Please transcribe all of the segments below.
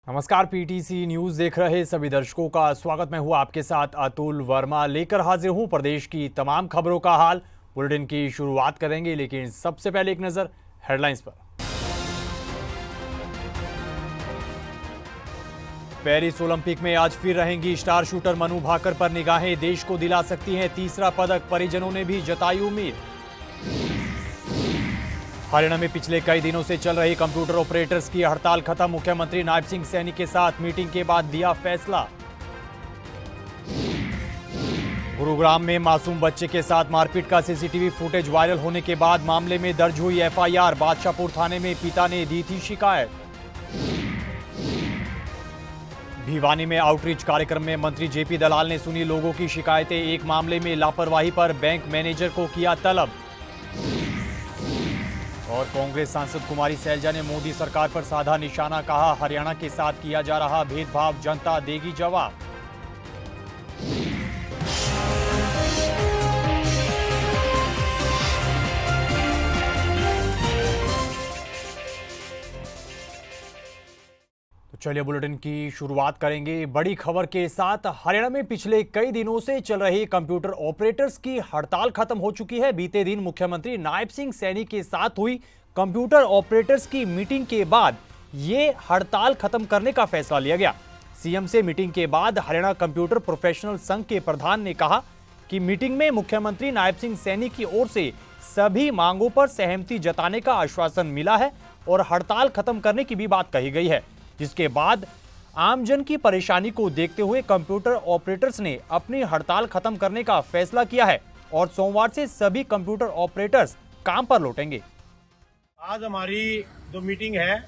नमस्कार, PTC news देख रहे सभी दर्शकों का स्वागत। मैं हूं आपके साथ अतुल वर्मा, लेकर हाजिर हूं प्रदेश की तमाम खबरों का हाल। बुलेटिन की शुरुआत करेंगे, लेकिन सबसे पहले एक नजर हेडलाइंस पर। पेरिस ओलंपिक में आज फिर रहेंगी स्टार शूटर मनु भाकर पर निगाहें। देश को दिला सकती हैं तीसरा पदक, परिजनों ने भी जताई उम्मीद। हरियाणा में पिछले कई दिनों से चल रही कंप्यूटर ऑपरेटर्स की हड़ताल खत्म। मुख्यमंत्री नायब सिंह सैनी के साथ मीटिंग के बाद दिया फैसला। गुरुग्राम में मासूम बच्चे के साथ मारपीट का सीसीटीवी फुटेज वायरल होने के बाद मामले में दर्ज हुई एफआईआर। बादशाहपुर थाने में पिता ने दी थी शिकायत। भिवानी में आउटरीच कार्यक्रम में मंत्री जेपी दलाल ने सुनी लोगों की शिकायतें। एक मामले में लापरवाही पर बैंक मैनेजर को किया तलब। और कांग्रेस सांसद कुमारी सैलजा ने मोदी सरकार पर साधा निशाना, कहा हरियाणा के साथ किया जा रहा भेदभाव, जनता देगी जवाब। तो चलिए बुलेटिन की शुरुआत करेंगे बड़ी खबर के साथ। हरियाणा में पिछले कई दिनों से चल रही कंप्यूटर ऑपरेटर्स की हड़ताल खत्म हो चुकी है। बीते दिन मुख्यमंत्री नायब सिंह सैनी के साथ हुई कंप्यूटर ऑपरेटर्स की मीटिंग के बाद ये हड़ताल खत्म करने का फैसला लिया गया। सीएम से मीटिंग के बाद हरियाणा कंप्यूटर प्रोफेशनल संघ के प्रधान ने कहा कि मीटिंग में मुख्यमंत्री नायब सिंह सैनी की ओर से सभी मांगों पर सहमति जताने का आश्वासन मिला है और हड़ताल खत्म करने की भी बात कही गई है, जिसके बाद आमजन की परेशानी को देखते हुए कंप्यूटर ऑपरेटर्स ने अपनी हड़ताल खत्म करने का फैसला किया है और सोमवार से सभी कंप्यूटर ऑपरेटर्स काम पर लौटेंगे। आज हमारी जो मीटिंग है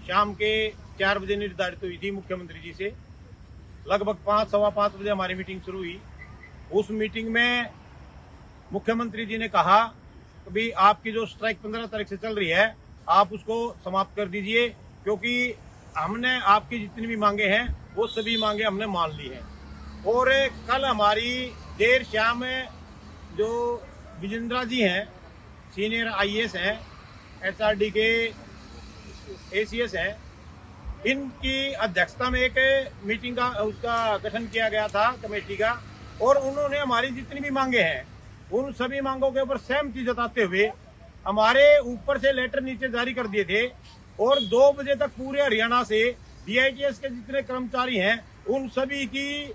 शाम के 4 बजे निर्धारित हुई थी मुख्यमंत्री जी से। लगभग 5-5:15 बजे हमारी मीटिंग शुरू हुई। उस मीटिंग में मुख्यमंत्री जी ने कहा कि भाई आपकी जो स्ट्राइक 15 तारीख से चल रही है आप उसको समाप्त कर दीजिए, क्योंकि हमने आपकी जितनी भी मांगे हैं वो सभी मांगे हमने मान ली हैं। और कल हमारी देर शाम जो विजेंद्रा जी हैं, सीनियर आईएएस हैं, एचआरडी के एसीएस हैं, इनकी अध्यक्षता में एक मीटिंग का उसका गठन किया गया था कमेटी का, और उन्होंने हमारी जितनी भी मांगे हैं उन सभी मांगों के ऊपर सहमति जताते हुए हमारे ऊपर से लेटर नीचे जारी कर दिए थे। और 2 बजे तक पूरे हरियाणा से डीआईटीएस के जितने कर्मचारी हैं उन सभी की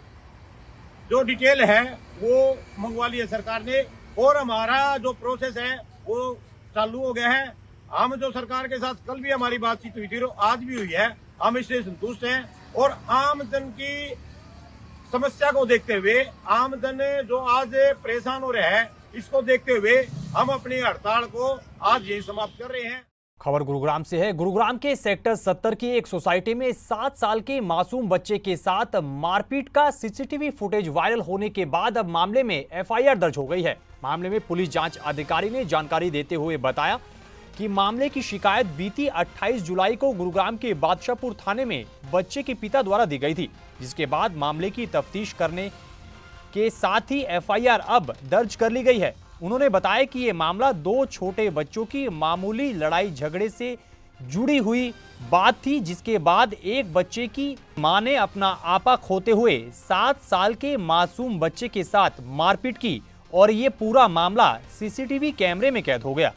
जो डिटेल है वो मंगवा ली है सरकार ने, और हमारा जो प्रोसेस है वो चालू हो गया है। हम जो सरकार के साथ कल भी हमारी बातचीत हुई थी और आज भी हुई है, हम इससे संतुष्ट हैं। और आम जन की समस्या को देखते हुए, आम जन जो आज परेशान हो रहा है, इसको देखते हुए हम अपनी हड़ताल को आज यही समाप्त कर रहे हैं। खबर गुरुग्राम से है। गुरुग्राम के सेक्टर 70 की एक सोसाइटी में 7 साल के मासूम बच्चे के साथ मारपीट का सीसीटीवी फुटेज वायरल होने के बाद अब मामले में एफआईआर दर्ज हो गई है। मामले में पुलिस जांच अधिकारी ने जानकारी देते हुए बताया कि मामले की शिकायत बीती 28 जुलाई को गुरुग्राम के बादशाहपुर थाने में बच्चे के पिता द्वारा दी गई थी, जिसके बाद मामले की तफ्तीश करने के साथ ही एफआईआर अब दर्ज कर ली गई है। उन्होंने बताया कि ये मामला 2 छोटे बच्चों की मामूली लड़ाई झगड़े से जुड़ी हुई बात थी, जिसके बाद एक बच्चे की मां ने अपना आपा खोते हुए 7 साल के मासूम बच्चे के साथ मारपीट की और ये पूरा मामला सीसीटीवी कैमरे में कैद हो गया।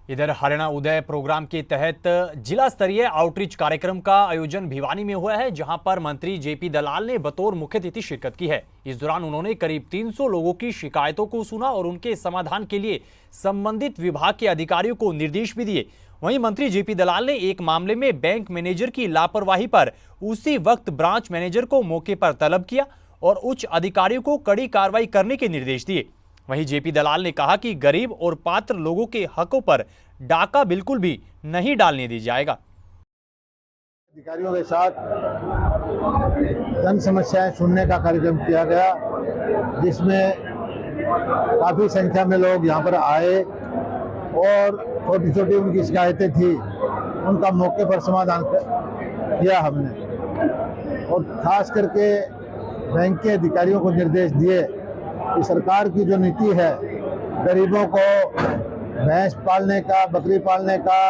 इधर हरियाणा उदय प्रोग्राम के तहत जिला स्तरीय आउटरीच कार्यक्रम का आयोजन भिवानी में हुआ है, जहां पर मंत्री जेपी दलाल ने बतौर मुख्य अतिथि शिरकत की है। इस दौरान उन्होंने करीब 300 लोगों की शिकायतों को सुना और उनके समाधान के लिए संबंधित विभाग के अधिकारियों को निर्देश भी दिए। वहीं मंत्री जेपी दलाल ने एक मामले में बैंक मैनेजर की लापरवाही पर उसी वक्त ब्रांच मैनेजर को मौके पर तलब किया और उच्च अधिकारियों को कड़ी कार्रवाई करने के निर्देश दिए। वहीं जेपी दलाल ने कहा कि गरीब और पात्र लोगों के हकों पर डाका बिल्कुल भी नहीं डालने दी जाएगा। अधिकारियों के साथ जन समस्याएं सुनने का कार्यक्रम किया गया, जिसमें काफी संख्या में लोग यहां पर आए और छोटी छोटी उनकी शिकायतें थी, उनका मौके पर समाधान किया हमने। और खास करके बैंक के अधिकारियों को निर्देश दिए कि सरकार की जो नीति है गरीबों को भैंस पालने का, बकरी पालने का,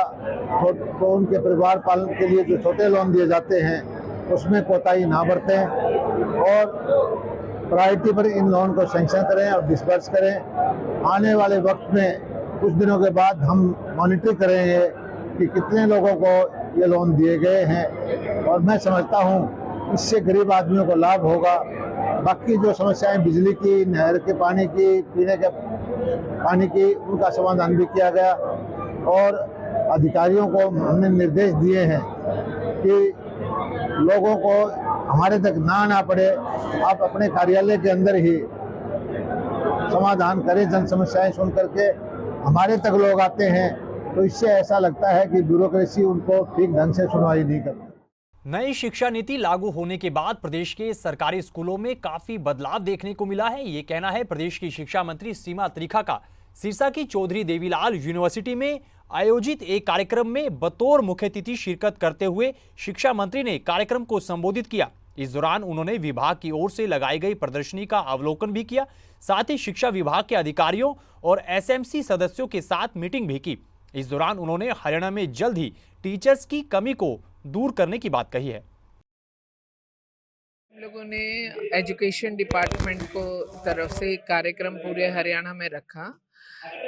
तो उनके परिवार पालन के लिए जो छोटे लोन दिए जाते हैं उसमें कोताही ना बरतें और प्रायोरिटी पर इन लोन को सैंक्शन करें और डिस्बर्स करें। आने वाले वक्त में कुछ दिनों के बाद हम मॉनिटर करेंगे कि कितने लोगों को ये लोन दिए गए हैं और मैं समझता हूँ इससे गरीब आदमियों को लाभ होगा। बाकी जो समस्याएं बिजली की, नहर के पानी की, पीने के पानी की, उनका समाधान भी किया गया और अधिकारियों को हमने निर्देश दिए हैं कि लोगों को हमारे तक ना आना पड़े, आप अपने कार्यालय के अंदर ही समाधान करें। जन समस्याएं सुन करके हमारे तक लोग आते हैं तो इससे ऐसा लगता है कि ब्यूरोक्रेसी उनको ठीक ढंग से सुनवाई नहीं करती। नई शिक्षा नीति लागू होने के बाद प्रदेश के सरकारी स्कूलों में काफी बदलाव देखने को मिला है। ये कहना है प्रदेश की शिक्षा मंत्री सीमा त्रिखा का। सिरसा की चौधरी देवीलाल यूनिवर्सिटी में आयोजित एक कार्यक्रम में बतौर मुख्य अतिथि शिरकत करते हुए शिक्षा मंत्री ने कार्यक्रम को संबोधित किया। इस दौरान उन्होंने विभाग की ओर से लगाई गई प्रदर्शनी का अवलोकन भी किया। साथ ही शिक्षा विभाग के अधिकारियों और एसएमसी सदस्यों के साथ मीटिंग भी की। इस दौरान उन्होंने हरियाणा में जल्द ही टीचर्स की कमी को दूर करने की बात कही है। हम लोगों ने एजुकेशन डिपार्टमेंट को तरफ से एक कार्यक्रम पूरे हरियाणा में रखा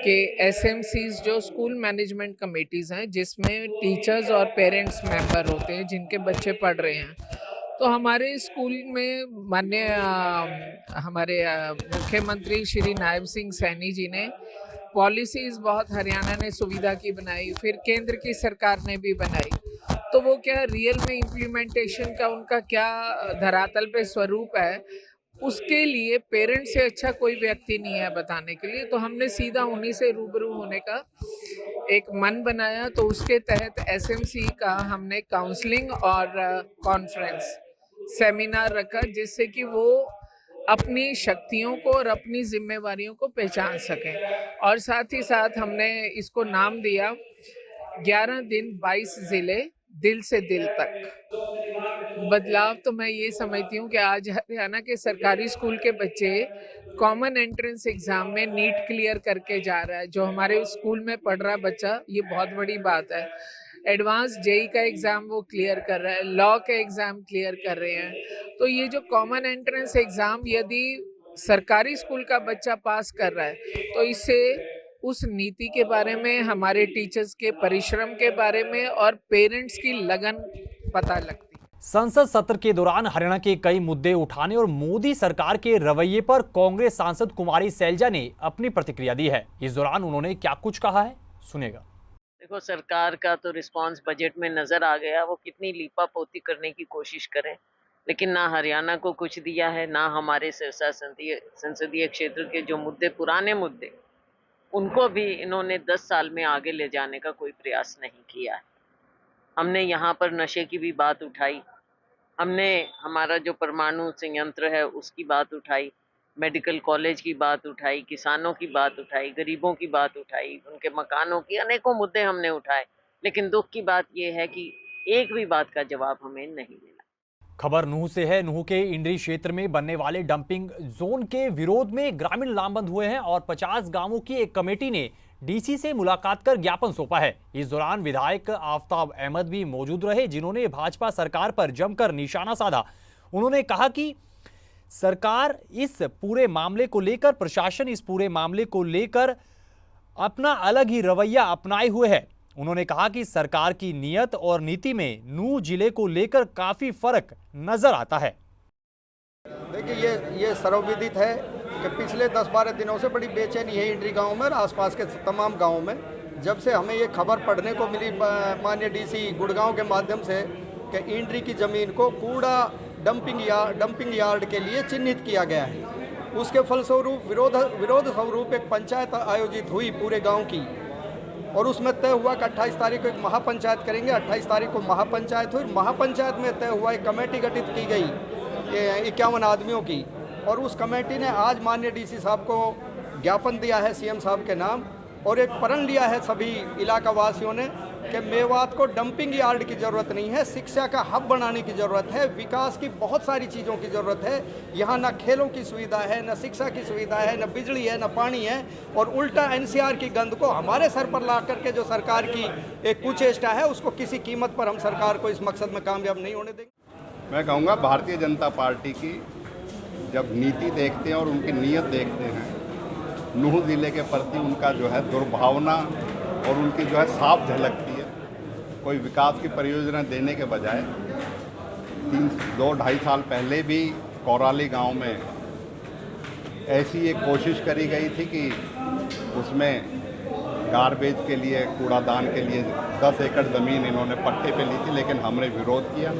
कि एसएमसीज जो स्कूल मैनेजमेंट कमेटीज़ हैं जिसमें टीचर्स और पेरेंट्स मेंबर होते हैं जिनके बच्चे पढ़ रहे हैं, तो हमारे स्कूल में माननीय हमारे मुख्यमंत्री श्री नायब सिंह सैनी जी ने पॉलिसीज़ बहुत हरियाणा ने सुविधा की बनाई, फिर केंद्र की सरकार ने भी बनाई। तो वो क्या रियल में इम्प्लीमेंटेशन का उनका क्या धरातल पे स्वरूप है, उसके लिए पेरेंट्स से अच्छा कोई व्यक्ति नहीं है बताने के लिए। तो हमने सीधा उन्हीं से रूबरू होने का एक मन बनाया। तो उसके तहत एसएमसी का हमने काउंसलिंग और कॉन्फ्रेंस सेमिनार रखा जिससे कि वो अपनी शक्तियों को और अपनी जिम्मेवारियों को पहचान सकें। और साथ ही साथ हमने इसको नाम दिया 11 दिन 22 जिले दिल से दिल तक। बदलाव तो मैं ये समझती हूँ कि आज हरियाणा के सरकारी स्कूल के बच्चे कॉमन एंट्रेंस एग्जाम में नीट क्लियर करके जा रहा है। जो हमारे स्कूल में पढ़ रहा बच्चा, ये बहुत बड़ी बात है। एडवांस जेई का एग्ज़ाम वो क्लियर कर रहा है, लॉ का एग्ज़ाम क्लियर कर रहे हैं। तो ये जो कॉमन एंट्रेंस एग्ज़ाम यदि सरकारी स्कूल का बच्चा पास कर रहा है तो इससे उस नीति के बारे में, हमारे टीचर्स के परिश्रम के बारे में और पेरेंट्स की लगन पता लगती है। संसद सत्र के दौरान हरियाणा के कई मुद्दे उठाने और मोदी सरकार के रवैये पर कांग्रेस सांसद कुमारी सैलजा ने अपनी प्रतिक्रिया दी है। इस दौरान उन्होंने क्या कुछ कहा है, सुनेगा। देखो, सरकार का तो रिस्पांस बजट में नजर आ गया। वो कितनी लीपा पोती करने की कोशिश करें, लेकिन ना हरियाणा को कुछ दिया है, ना हमारे सिरसा संसदीय क्षेत्र के जो मुद्दे, पुराने मुद्दे, उनको भी इन्होंने 10 साल में आगे ले जाने का कोई प्रयास नहीं किया है। हमने यहाँ पर नशे की भी बात उठाई, हमने हमारा जो परमाणु संयंत्र है उसकी बात उठाई, मेडिकल कॉलेज की बात उठाई, किसानों की बात उठाई, गरीबों की बात उठाई, उनके मकानों की, अनेकों मुद्दे हमने उठाए। लेकिन दुख की बात यह है कि एक भी बात का जवाब हमें नहीं मिला। खबर नूह से है। नूह के इंड्री क्षेत्र में बनने वाले डंपिंग जोन के विरोध में ग्रामीण लामबंद हुए हैं और 50 गांवों की एक कमेटी ने डीसी से मुलाकात कर ज्ञापन सौंपा है। इस दौरान विधायक आफ्ताब अहमद भी मौजूद रहे, जिन्होंने भाजपा सरकार पर जमकर निशाना साधा। उन्होंने कहा कि सरकार इस पूरे मामले को लेकर, प्रशासन इस पूरे मामले को लेकर अपना अलग ही रवैया अपनाए हुए है। उन्होंने कहा कि सरकार की नीयत और नीति में नूह जिले को लेकर काफी फर्क नजर आता है। देखिए, ये सर्वविदित है कि पिछले 10-12 दिनों से बड़ी बेचैनी है इंड्री गांव में और आसपास के तमाम गांवों में। जब से हमें ये खबर पढ़ने को मिली माननीय डीसी गुड़गांव के माध्यम से कि इंड्री की ज़मीन को कूड़ा डंपिंग यार्ड के लिए चिन्हित किया गया है, उसके फलस्वरूप विरोध स्वरूप एक पंचायत आयोजित हुई पूरे गाँव की और उसमें तय हुआ कि 28 तारीख को एक महापंचायत करेंगे। 28 तारीख को महापंचायत हुई। महापंचायत में तय हुआ एक कमेटी गठित की गई 51 आदमियों की, और उस कमेटी ने आज माननीय डीसी साहब को ज्ञापन दिया है सीएम साहब के नाम और एक प्रण लिया है सभी इलाका वासियों ने कि मेवात को डंपिंग यार्ड की ज़रूरत नहीं है, शिक्षा का हब बनाने की ज़रूरत है, विकास की बहुत सारी चीज़ों की ज़रूरत है। यहाँ ना खेलों की सुविधा है, ना शिक्षा की सुविधा है, ना बिजली है, ना पानी है, और उल्टा एनसीआर की गंद को हमारे सर पर ला करके जो सरकार की एक कुचेष्टा है, उसको किसी कीमत पर हम सरकार को इस मकसद में कामयाब नहीं होने देंगे। मैं कहूँगा भारतीय जनता पार्टी की जब नीति देखते हैं और उनकी नीयत देखते हैं, नूह ज़िले के प्रति उनका जो है दुर्भावना और उनकी जो है साफ झलकती है। कोई विकास की परियोजना देने के बजाय 2-2.5 साल पहले भी कोराली गांव में ऐसी एक कोशिश करी गई थी कि उसमें गार्बेज के लिए, कूड़ादान के लिए 10 एकड़ ज़मीन इन्होंने पट्टे पे ली थी, लेकिन हमने विरोध किया,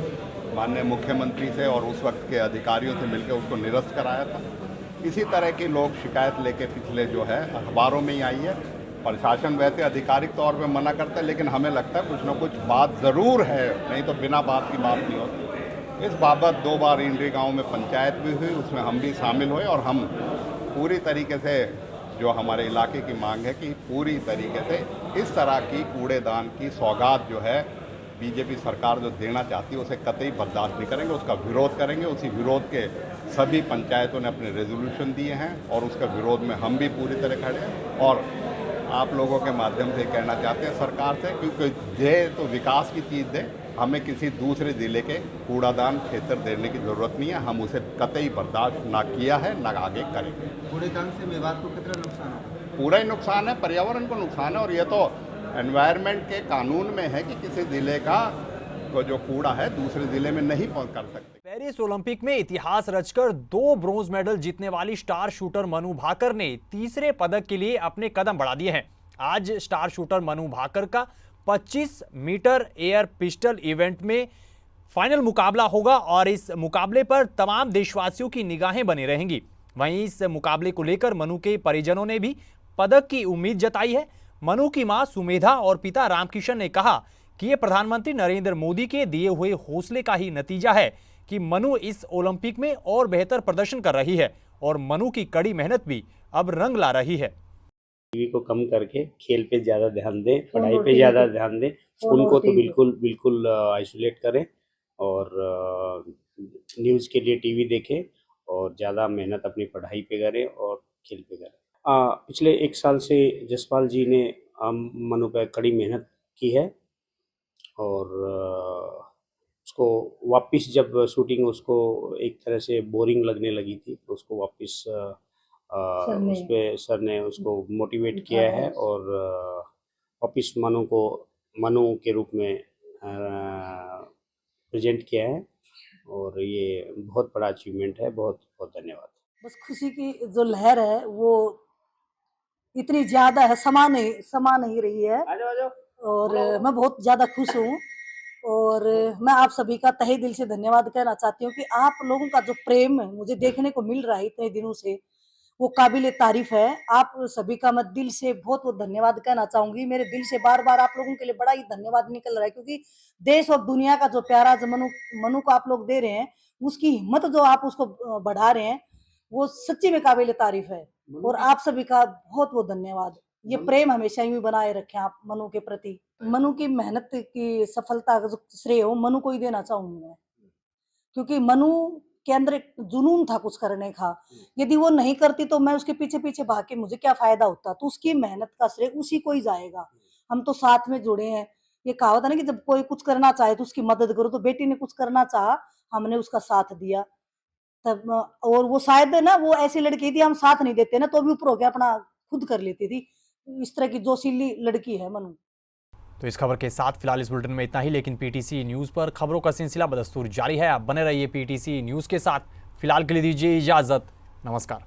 माननीय मुख्यमंत्री से और उस वक्त के अधिकारियों से मिलकर उसको निरस्त कराया था। इसी तरह की लोग शिकायत लेके पिछले जो है अखबारों में ही आई है। प्रशासन वैसे आधिकारिक तौर पे मना करता है, लेकिन हमें लगता है कुछ ना कुछ बात ज़रूर है, नहीं तो बिना बात की बात नहीं होती। इस बाबत 2 बार इंड्री गांव में पंचायत भी हुई, उसमें हम भी शामिल हुए और हम पूरी तरीके से जो हमारे इलाके की मांग है कि पूरी तरीके से इस तरह की कूड़ेदान की सौगात जो है बीजेपी सरकार जो देना चाहती है उसे कतई बर्दाश्त नहीं करेंगे, उसका विरोध करेंगे। उसी विरोध के सभी पंचायतों ने अपने रेजोल्यूशन दिए हैं और उसका विरोध में हम भी पूरी तरह खड़े हैं। और आप लोगों के माध्यम से कहना चाहते हैं सरकार से, क्योंकि दे तो विकास की चीज़ दे, हमें किसी दूसरे ज़िले के कूड़ादान क्षेत्र देने की ज़रूरत नहीं है। हम उसे कतई बर्दाश्त ना किया है, ना आगे करेंगे। कूड़ेदान से मेवात को कितना नुकसान है? पूरा ही नुकसान है, पर्यावरण को नुकसान है, और ये तो एनवायरनमेंट के कानून में है कि किसी ज़िले का जो कूड़ा है दूसरे ज़िले में नहीं कर सकते। पेरिस ओलंपिक में इतिहास रचकर 2 ब्रोंज मेडल जीतने वाली स्टार शूटर मनु भाकर ने तीसरे पदक के लिए अपने कदम बढ़ा दिए हैं। आज स्टार शूटर मनु भाकर का 25 मीटर एयर पिस्टल इवेंट में फाइनल मुकाबला होगा और इस मुकाबले पर तमाम देशवासियों की निगाहें बनी रहेंगी। वहीं इस मुकाबले को लेकर मनु के परिजनों ने भी पदक की उम्मीद जताई है। मनु की मां सुमेधा और पिता रामकिशन ने कहा कि यह प्रधानमंत्री नरेंद्र मोदी के दिए हुए हौसले का ही नतीजा है कि मनु इस ओलंपिक में और बेहतर प्रदर्शन कर रही है और मनु की कड़ी मेहनत भी अब रंग ला रही है। टीवी को कम करके खेल पे ज़्यादा ध्यान दें, पढ़ाई पे ज़्यादा ध्यान दें, फोन को तो बिल्कुल आइसोलेट करें और न्यूज़ के लिए टीवी देखें और ज़्यादा मेहनत अपनी पढ़ाई पे करें और खेल पे करें। पिछले 1 साल से जसपाल जी ने मनु पे कड़ी मेहनत की है और उसको वापस जब शूटिंग उसको एक तरह से बोरिंग लगने लगी थी तो उसको वापस उस पे सर ने उसको मोटिवेट किया है और वापस मनु के रूप में प्रेजेंट किया है और ये बहुत बड़ा अचीवमेंट है। बहुत बहुत धन्यवाद। बस खुशी की जो लहर है वो इतनी ज़्यादा है, समा नहीं रही है और मैं बहुत ज़्यादा खुश हूँ और मैं आप सभी का तहे दिल से धन्यवाद कहना चाहती हूँ कि आप लोगों का जो प्रेम मुझे देखने को मिल रहा है इतने दिनों से वो काबिल तारीफ है। आप सभी का मैं दिल से बहुत बहुत धन्यवाद कहना चाहूंगी। मेरे दिल से बार बार आप लोगों के लिए बड़ा ही धन्यवाद निकल रहा है क्योंकि देश और दुनिया का जो प्यारा जो मनु को आप लोग दे रहे हैं, उसकी हिम्मत जो आप उसको बढ़ा रहे हैं वो सच्ची में काबिल तारीफ है और आप सभी का बहुत बहुत धन्यवाद। ये प्रेम हमेशा यूं बनाए रखें आप मनु के प्रति। मनु की मेहनत की सफलता का जो श्रेय हो मनु को ही देना चाहूंगी मैं, क्योंकि मनु के अंदर एक जुनून था कुछ करने का। यदि वो नहीं करती तो मैं उसके पीछे पीछे भाग के मुझे क्या फायदा होता, तो उसकी मेहनत का श्रेय उसी को ही जाएगा। हम तो साथ में जुड़े हैं। ये कहावत है ना कि जब कोई कुछ करना चाहे तो उसकी मदद करो, तो बेटी ने कुछ करना चाहा, हमने उसका साथ दिया तब। और वो शायद ना वो ऐसी लड़की थी, हम साथ नहीं देते ना तो भी ऊपर होकर अपना खुद कर लेती थी। इस तरह की जोशीली लड़की है मनु। तो इस खबर के साथ फिलहाल इस बुलेटिन में इतना ही, लेकिन पीटीसी न्यूज पर खबरों का सिलसिला बदस्तूर जारी है। आप बने रहिए पीटीसी न्यूज के साथ। फिलहाल के लिए दीजिए इजाजत। नमस्कार।